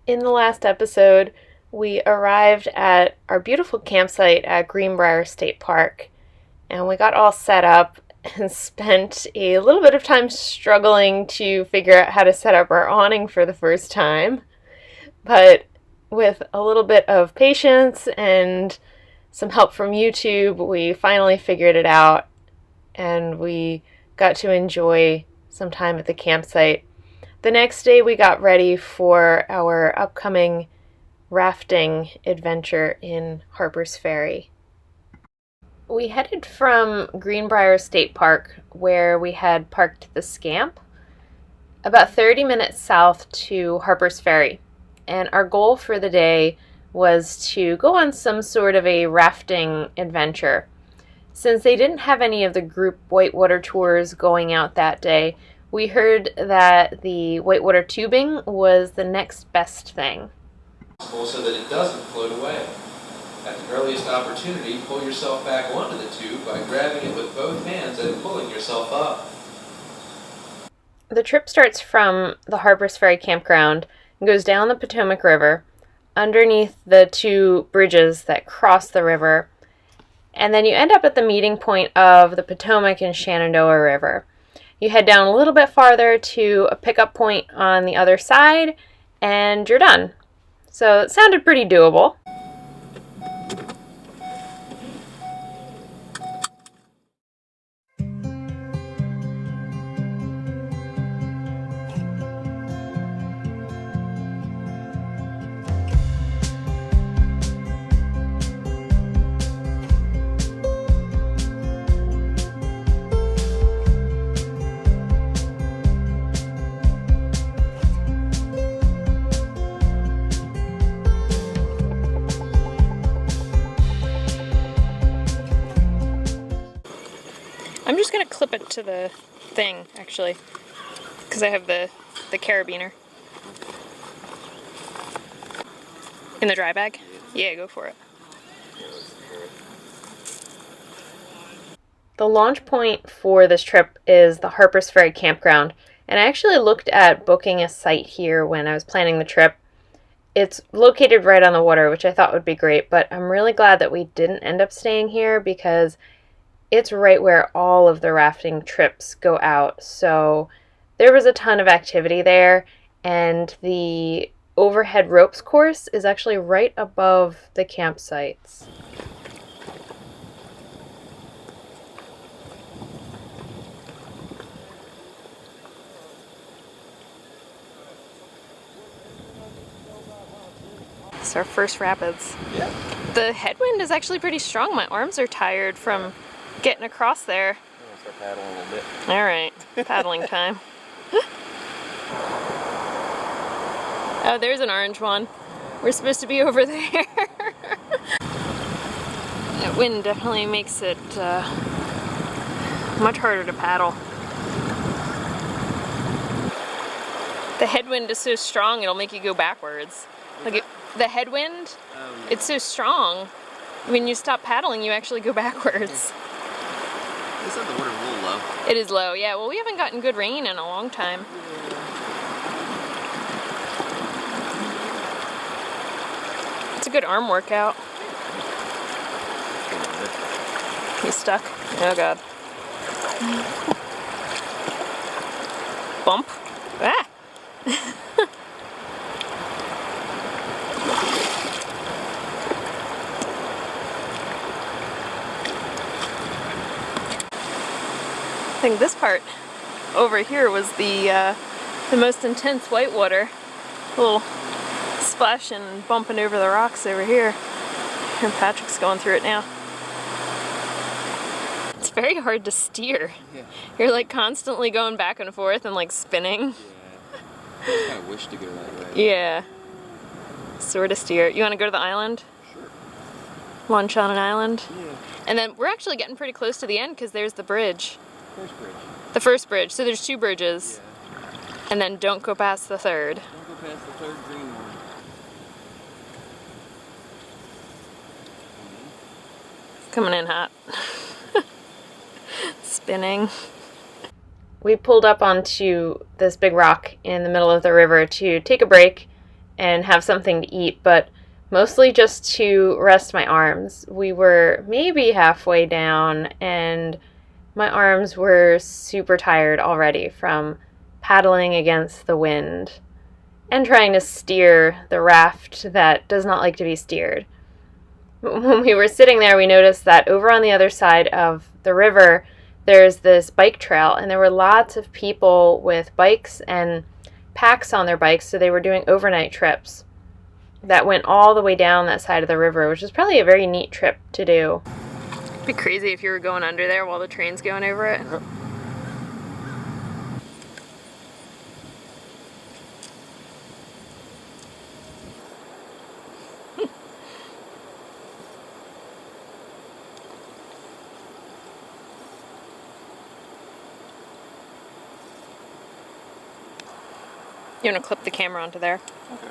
In the last episode, we arrived at our beautiful campsite at Greenbrier State Park, and we got all set up and spent a little bit of time struggling to figure out how to set up our awning for the first time. But with a little bit of patience and some help from YouTube, we finally figured it out, and we got to enjoy some time at the campsite. The next day we got ready for our upcoming rafting adventure in Harpers Ferry. We headed from Greenbrier State Park, where we had parked the Scamp, about 30 minutes south to Harpers Ferry. And our goal for the day was to go on some sort of a rafting adventure. Since they didn't have any of the group Whitewater tours going out that day, we heard that the Whitewater tubing was the next best thing. So that it doesn't float away. At the earliest opportunity, pull yourself back onto the tube by grabbing it with both hands and pulling yourself up. The trip starts from the Harpers Ferry campground and goes down the Potomac River, underneath the two bridges that cross the river, and then you end up at the meeting point of the Potomac and Shenandoah River. You head down a little bit farther to a pickup point on the other side, and you're done. So it sounded pretty doable. I'm just going to clip it to the thing, actually, because I have the carabiner. In the dry bag? Yeah, go for it. The launch point for this trip is the Harpers Ferry campground, and I actually looked at booking a site here when I was planning the trip. It's located right on the water, which I thought would be great, but I'm really glad that we didn't end up staying here because it's right where all of the rafting trips go out. So there was a ton of activity there, and the overhead ropes course is actually right above the campsites. It's our first rapids. Yeah. The headwind is actually pretty strong. My arms are tired from getting across there. I'm gonna start paddling a little bit. All right, paddling time. Oh, there's an orange one. We're supposed to be over there. That wind definitely makes it much harder to paddle. The headwind is so strong it'll make you go backwards. Like the headwind, it's so strong. When you stop paddling, you actually go backwards. It said the water's a little low. It is low, yeah. Well, we haven't gotten good rain in a long time. It's a good arm workout. He's stuck. Oh, God. Bump. Ah! I think this part over here was the most intense whitewater. A little splashing and bumping over the rocks over here. And Patrick's going through it now. It's very hard to steer. Yeah. You're like constantly going back and forth and like spinning. Yeah. I just kind of wish to go that way. Yeah. Sort of steer. You want to go to the island? Sure. Lunch on an island? Yeah. And then we're actually getting pretty close to the end because there's the bridge. First bridge. The first bridge. So there's two bridges. Yeah. And then don't go past the third. Don't go past the third green one. Coming in hot. Spinning. We pulled up onto this big rock in the middle of the river to take a break and have something to eat, but mostly just to rest my arms. We were maybe halfway down, and my arms were super tired already from paddling against the wind and trying to steer the raft that does not like to be steered. When we were sitting there, we noticed that over on the other side of the river, there's this bike trail, and there were lots of people with bikes and packs on their bikes, so they were doing overnight trips that went all the way down that side of the river, which is probably a very neat trip to do. It'd be crazy if you were going under there while the train's going over it. You want to clip the camera onto there? Okay.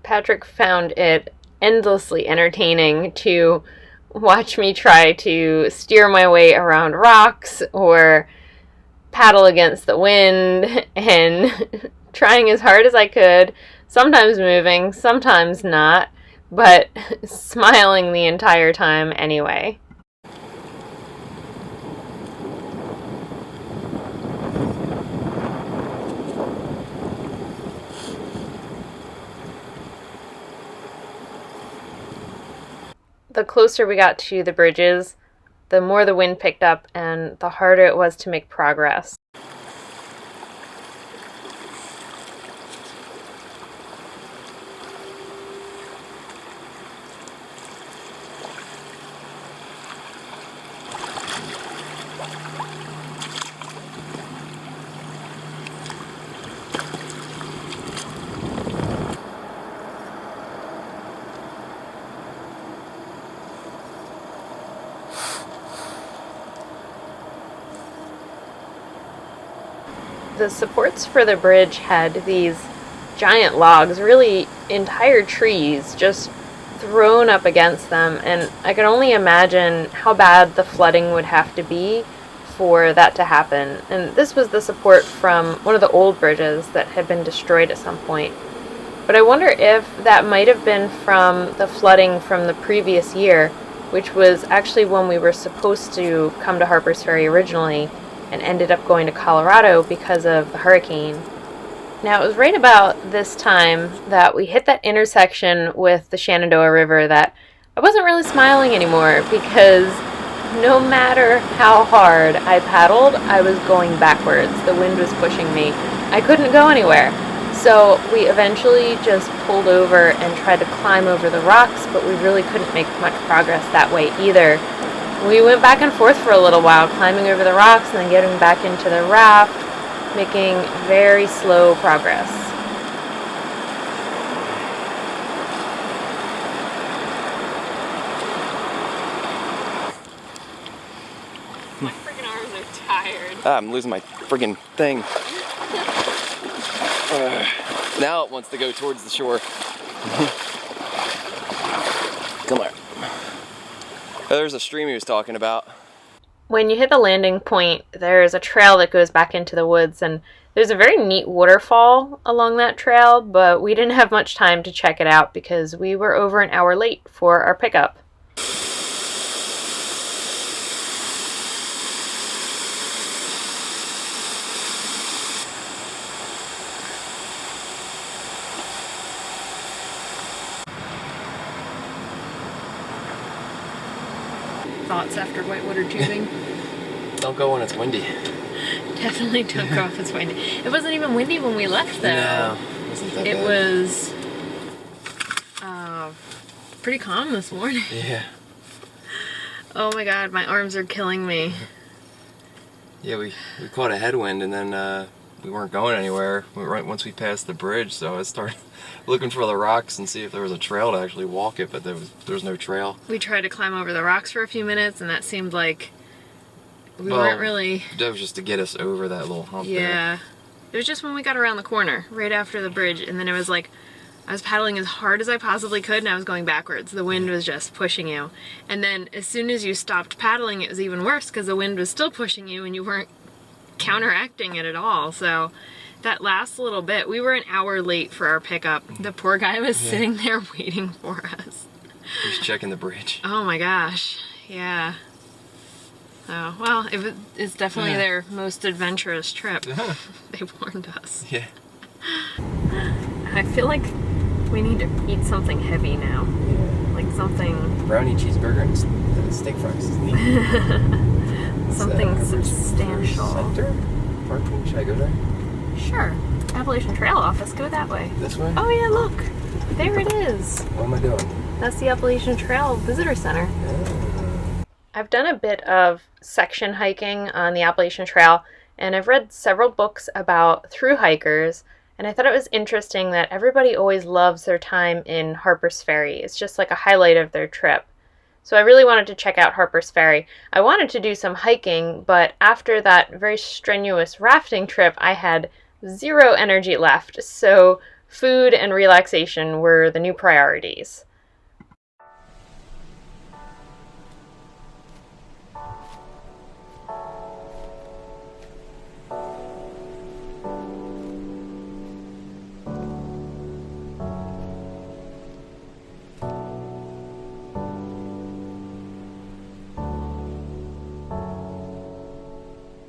Patrick found it endlessly entertaining to watch me try to steer my way around rocks or paddle against the wind and trying as hard as I could, sometimes moving, sometimes not, but smiling the entire time anyway. The closer we got to the bridges, the more the wind picked up and the harder it was to make progress. The supports for the bridge had these giant logs, really entire trees, just thrown up against them, and I could only imagine how bad the flooding would have to be for that to happen. And this was the support from one of the old bridges that had been destroyed at some point. But I wonder if that might have been from the flooding from the previous year, which was actually when we were supposed to come to Harpers Ferry originally, and ended up going to Colorado because of the hurricane. Now, it was right about this time that we hit that intersection with the Shenandoah River that I wasn't really smiling anymore, because no matter how hard I paddled, I was going backwards. The wind was pushing me. I couldn't go anywhere. So we eventually just pulled over and tried to climb over the rocks, but we really couldn't make much progress that way either. We went back and forth for a little while, climbing over the rocks and then getting back into the raft, making very slow progress. My freaking arms are tired. I'm losing my friggin' thing. Now it wants to go towards the shore. Come on. There's a stream he was talking about. When you hit the landing point, there's a trail that goes back into the woods, and there's a very neat waterfall along that trail, but we didn't have much time to check it out because we were over an hour late for our pickup. thoughts after whitewater tubing? Don't go when it's windy. Definitely don't go if it's windy. It wasn't even windy when we left, though. No, it wasn't that It bad. was pretty calm this morning. Yeah. Oh my god, my arms are killing me. Yeah, we caught a headwind and then we weren't going anywhere once we passed the bridge, so I started looking for the rocks and see if there was a trail to actually walk it, but there was no trail. We tried to climb over the rocks for a few minutes, and that seemed like we weren't really... That was just to get us over that little hump there. Yeah. It was just when we got around the corner, right after the bridge, and then it was like, I was paddling as hard as I possibly could, and I was going backwards. The wind was just pushing you. And then as soon as you stopped paddling, it was even worse, because the wind was still pushing you, and you weren't counteracting it at all. So that last little bit, we were an hour late for our pickup. The poor guy was sitting there waiting for us. He was checking the bridge. Oh my gosh, yeah. Oh, well, it's definitely their most adventurous trip. They warned us. Yeah. I feel like we need to eat something heavy now. Like something... Brownie cheeseburger and steak fries is neat. something substantial. Center? Parking? Should I go there? Sure. Appalachian Trail office, go that way. This way? Oh yeah, look. There it is. What am I doing? That's the Appalachian Trail Visitor Center. I've done a bit of section hiking on the Appalachian Trail, and I've read several books about thru hikers, and I thought it was interesting that everybody always loves their time in Harpers Ferry. It's just like a highlight of their trip. So I really wanted to check out Harpers Ferry. I wanted to do some hiking, but after that very strenuous rafting trip, I had zero energy left, so food and relaxation were the new priorities.